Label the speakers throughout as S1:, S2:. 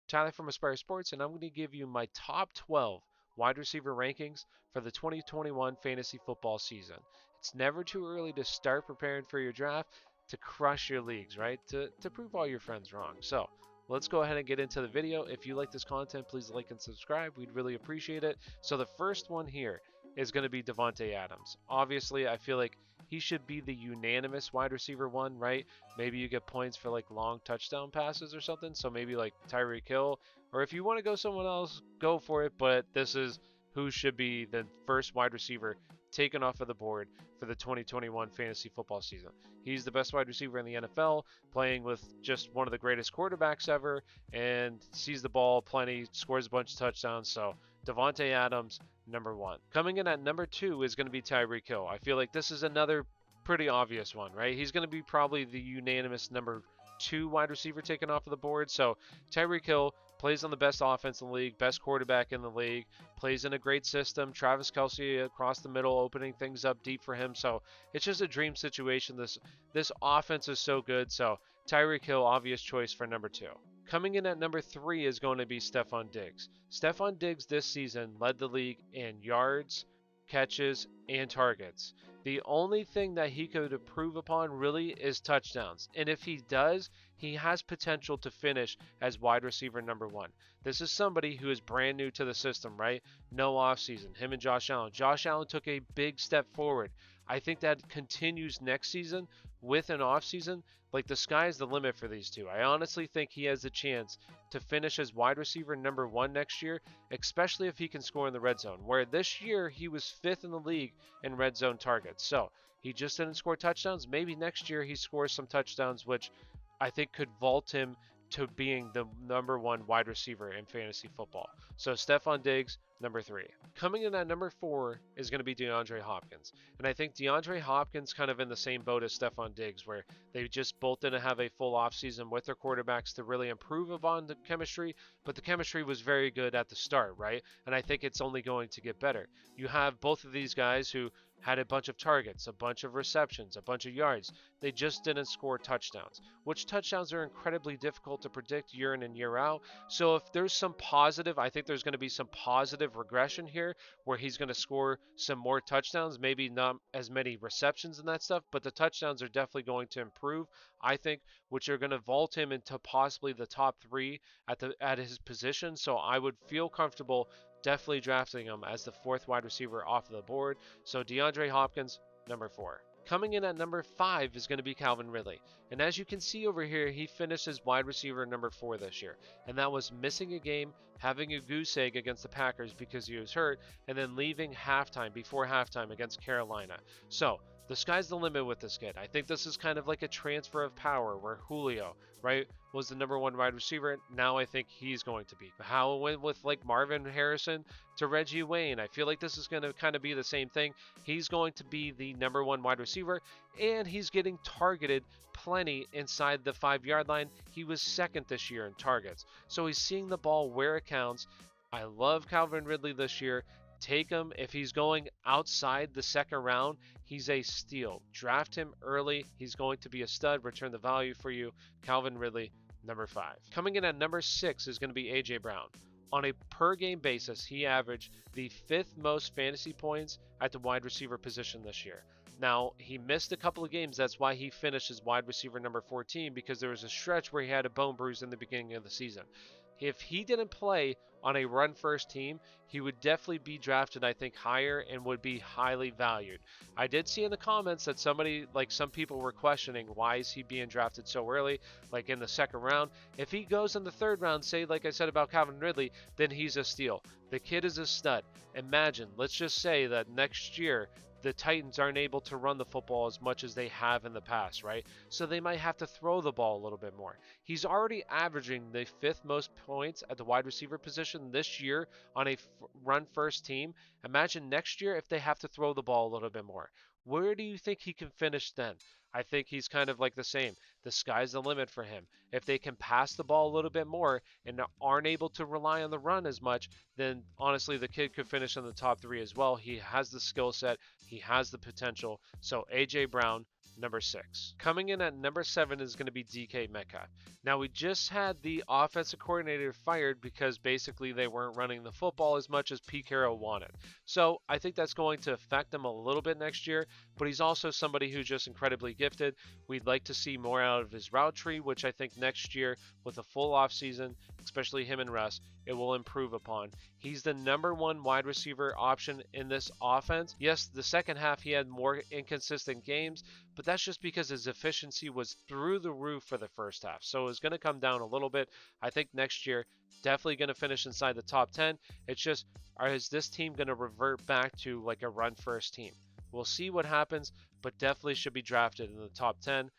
S1: Tyler from Aspire Sports, and I'm going to give you my top 12 wide receiver rankings for the 2021 fantasy football season. It's never too early to start preparing for your draft to crush your leagues, right? To prove all your friends wrong. So let's go ahead and get into the video. If you like this content, please like and subscribe. We'd really appreciate it. So the first one here is going to be Davante Adams. Obviously, I feel like he should be the unanimous wide receiver one, right? Maybe you get points for like long touchdown passes or something. So maybe like Tyreek Hill, or if you want to go someone else, go for it. But this is who should be the first wide receiver taken off of the board for the 2021 fantasy football season. He's the best wide receiver in the NFL, playing with just one of the greatest quarterbacks ever, and sees the ball plenty, scores a bunch of touchdowns. So Davante Adams, number one. Coming in at number two is going to be Tyreek Hill. I feel like this is another pretty obvious one, right? He's going to be probably the unanimous number two wide receiver taken off of the board. So Tyreek Hill plays on the best offense in the league, best quarterback in the league, plays in a great system. Travis Kelce across the middle, opening things up deep for him. So it's just a dream situation. This offense is so good. So Tyreek Hill, obvious choice for number two. Coming in at number three is going to be Stefon Diggs. Stefon Diggs this season led the league in yards, catches, and targets. The only thing that he could improve upon really is touchdowns. And if he does, he has potential to finish as wide receiver number one. This is somebody who is brand new to the system, right? No offseason. Him and Josh Allen. Josh Allen took a big step forward. I think that continues next season with an offseason. Like, the sky's the limit for these two. I honestly think he has a chance to finish as wide receiver number one next year, especially if he can score in the red zone, where this year he was fifth in the league in red zone targets. So he just didn't score touchdowns. Maybe next year he scores some touchdowns, which I think could vault him to being the number one wide receiver in fantasy football. So Stefon Diggs, number three. Coming in at number four is going to be DeAndre Hopkins. And I think DeAndre Hopkins kind of in the same boat as Stefon Diggs, where they just both didn't have a full offseason with their quarterbacks to really improve upon the chemistry, but the chemistry was very good at the start, right? And I think it's only going to get better. You have both of these guys who had a bunch of targets, a bunch of receptions, a bunch of yards. They just didn't score touchdowns, which touchdowns are incredibly difficult to predict year in and year out. So if there's some positive, I think there's going to be some positive regression here where he's going to score some more touchdowns, maybe not as many receptions and that stuff, but the touchdowns are definitely going to improve, I think, which are going to vault him into possibly the top three at his position. So I would feel comfortable definitely drafting him as the fourth wide receiver off of the board. So DeAndre Hopkins, number four. Coming in at number five is going to be Calvin Ridley. And as you can see over here, he finished as wide receiver number four this year. And that was missing a game, having a goose egg against the Packers because he was hurt, and then leaving before halftime against Carolina. So the sky's the limit with this kid. I think this is kind of like a transfer of power where Julio, right, was the number one wide receiver. Now I think he's going to be. How it went with like Marvin Harrison to Reggie Wayne. I feel like this is going to kind of be the same thing. He's going to be the number one wide receiver, and he's getting targeted plenty inside the 5-yard line. He was second this year in targets. So he's seeing the ball where it counts. I love Calvin Ridley this year. Take him. If he's going outside the second round, he's a steal. Draft him early. He's going to be a stud. Return the value for you. Calvin Ridley, number five. Coming in at number six is going to be A.J. Brown. On a per game basis, he averaged the fifth most fantasy points at the wide receiver position this year. Now, he missed a couple of games. That's why he finished as wide receiver number 14, because there was a stretch where he had a bone bruise in the beginning of the season. If he didn't play on a run-first team, he would definitely be drafted, I think, higher and would be highly valued. I did see in the comments that some people were questioning why is he being drafted so early, like in the second round. If he goes in the third round, say like I said about Calvin Ridley, then he's a steal. The kid is a stud. Imagine, let's just say that next year, the Titans aren't able to run the football as much as they have in the past, right? So they might have to throw the ball a little bit more. He's already averaging the fifth most points at the wide receiver position this year on a run-first team. Imagine next year if they have to throw the ball a little bit more. Where do you think he can finish then? I think he's kind of like the same. The sky's the limit for him. If they can pass the ball a little bit more and aren't able to rely on the run as much, then honestly the kid could finish in the top three as well. He has the skill set. He has the potential. So A.J. Brown, number 6. Coming in at number 7 is going to be DK Metcalf. Now, we just had the offensive coordinator fired because basically they weren't running the football as much as Pete Carroll wanted. So I think that's going to affect him a little bit next year, but he's also somebody who's just incredibly gifted. We'd like to see more out of his route tree, which I think next year with a full offseason, especially him and Russ, it will improve upon. He's the number 1 wide receiver option in this offense. Yes, the second half he had more inconsistent games, but that's just because his efficiency was through the roof for the first half. So it's going to come down a little bit. I think next year, definitely going to finish inside the top 10. It's just, is this team going to revert back to like a run first team? We'll see what happens, but definitely should be drafted in the top 10.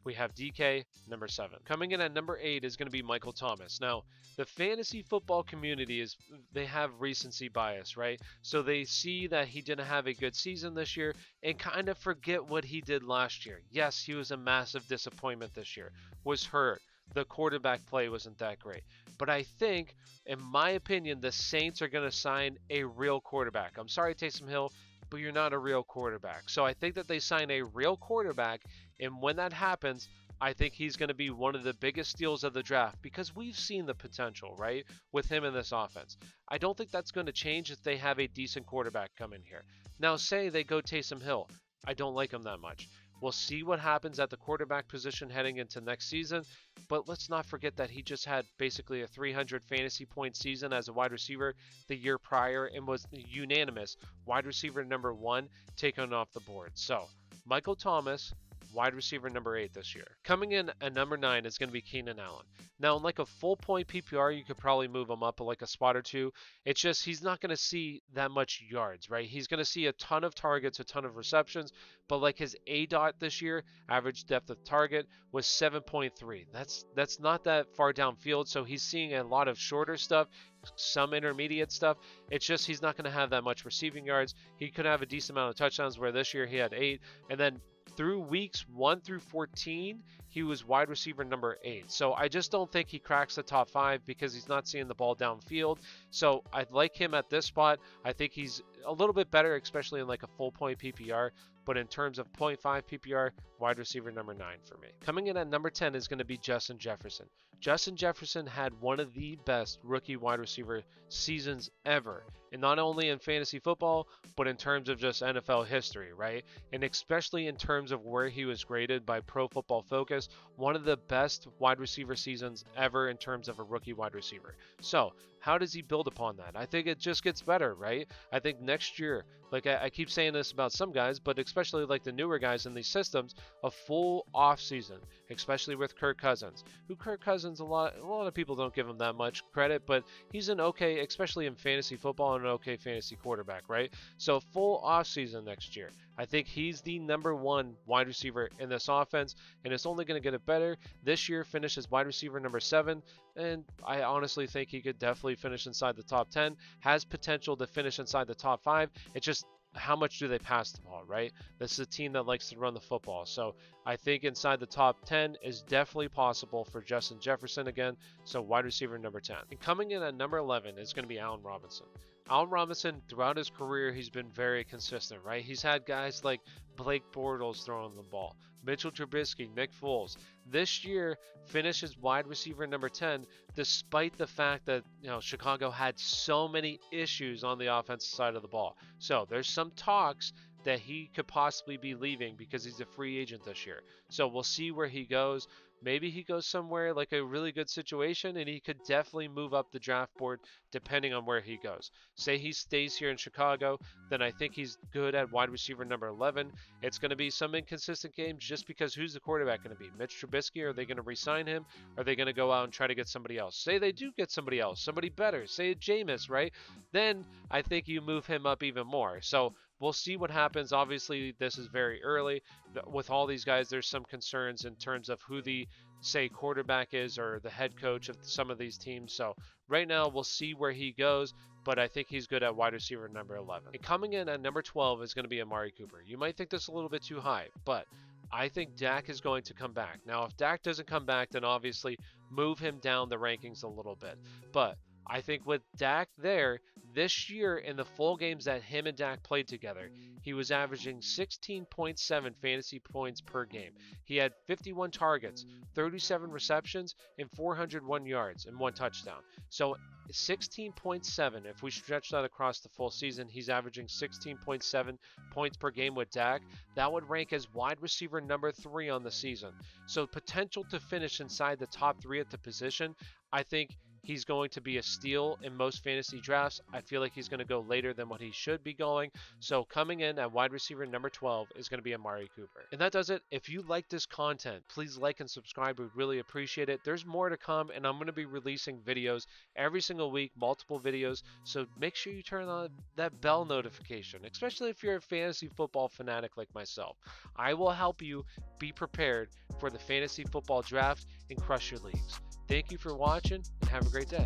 S1: We have DK, number 7. Coming in at number 8 is going to be Michael Thomas. Now, the fantasy football community they have recency bias, right? So they see that he didn't have a good season this year and kind of forget what he did last year. Yes, he was a massive disappointment this year, was hurt. The quarterback play wasn't that great. But I think, in my opinion, the Saints are going to sign a real quarterback. I'm sorry, Taysom Hill, but you're not a real quarterback. So I think that they sign a real quarterback, and when that happens, I think he's going to be one of the biggest steals of the draft because we've seen the potential, right, with him in this offense. I don't think that's going to change if they have a decent quarterback come in here. Now, say they go Taysom Hill. I don't like him that much. We'll see what happens at the quarterback position heading into next season, but let's not forget that he just had basically a 300 fantasy point season as a wide receiver the year prior and was unanimous wide receiver number 1 taken off the board. So, Michael Thomas, wide receiver number 8 this year. Coming in at number 9 is going to be Keenan Allen. Now, in like a full point PPR, you could probably move him up like a spot or two. It's just he's not going to see that much yards, right? He's going to see a ton of targets, a ton of receptions, but like his ADOT this year, average depth of target, was 7.3. That's not that far downfield, so he's seeing a lot of shorter stuff, some intermediate stuff. It's just he's not going to have that much receiving yards. He could have a decent amount of touchdowns, where this year he had 8, and then through weeks 1 through 14, he was wide receiver number 8. So I just don't think he cracks the top 5 because he's not seeing the ball downfield. So I'd like him at this spot. I think he's a little bit better, especially in like a full point PPR. But in terms of 0.5 PPR, wide receiver number 9 for me. Coming in at number 10 is going to be Justin Jefferson. Justin Jefferson had one of the best rookie wide receiver seasons ever. And not only in fantasy football, but in terms of just NFL history, right? And especially in terms of where he was graded by Pro Football Focus, one of the best wide receiver seasons ever in terms of a rookie wide receiver. So, how does he build upon that? I think it just gets better, right? I think next year, like I keep saying this about some guys, but especially like the newer guys in these systems, a full off season, especially with Kirk Cousins, who Kirk Cousins, a lot of people don't give him that much credit, but he's an okay, especially in fantasy football, an okay fantasy quarterback, right? So full off season next year. I think he's the number 1 wide receiver in this offense, and it's only going to get better. This year finishes wide receiver number 7, and I honestly think he could definitely finish inside the top 10, has potential to finish inside the top 5. It's just how much do they pass the ball, right? This is a team that likes to run the football. So I think inside the top 10 is definitely possible for Justin Jefferson again. So wide receiver number 10. And coming in at number 11 is going to be Allen Robinson. Allen Robinson, throughout his career, he's been very consistent, right? He's had guys like Blake Bortles throwing the ball, Mitchell Trubisky, Nick Foles. This year, finishes wide receiver number 10, despite the fact that Chicago had so many issues on the offensive side of the ball. So there's some talks that he could possibly be leaving because he's a free agent this year. So we'll see where he goes. Maybe he goes somewhere like a really good situation, and he could definitely move up the draft board depending on where he goes. Say he stays here in Chicago, then I think he's good at wide receiver number 11. It's going to be some inconsistent games just because who's the quarterback going to be? Mitch Trubisky? Are they going to re-sign him? Are they going to go out and try to get somebody else? Say they do get somebody else, somebody better. Say Jameis, right? Then I think you move him up even more. So we'll see what happens. Obviously, this is very early. With all these guys, there's some concerns in terms of who the, say, quarterback is or the head coach of some of these teams. So right now, we'll see where he goes, but I think he's good at wide receiver number 11. And coming in at number 12 is going to be Amari Cooper. You might think this is a little bit too high, but I think Dak is going to come back. Now, if Dak doesn't come back, then obviously move him down the rankings a little bit. But I think with Dak there, this year in the full games that him and Dak played together, he was averaging 16.7 fantasy points per game. He had 51 targets, 37 receptions, and 401 yards and 1 touchdown. So 16.7, if we stretch that across the full season, he's averaging 16.7 points per game with Dak. That would rank as wide receiver number 3 on the season. So potential to finish inside the top 3 at the position. I think he's going to be a steal in most fantasy drafts. I feel like he's going to go later than what he should be going. So coming in at wide receiver number 12 is going to be Amari Cooper. And that does it. If you like this content, please like and subscribe. We'd really appreciate it. There's more to come, and I'm going to be releasing videos every single week, multiple videos. So make sure you turn on that bell notification, especially if you're a fantasy football fanatic like myself. I will help you be prepared for the fantasy football draft and crush your leagues. Thank you for watching, and have a great day.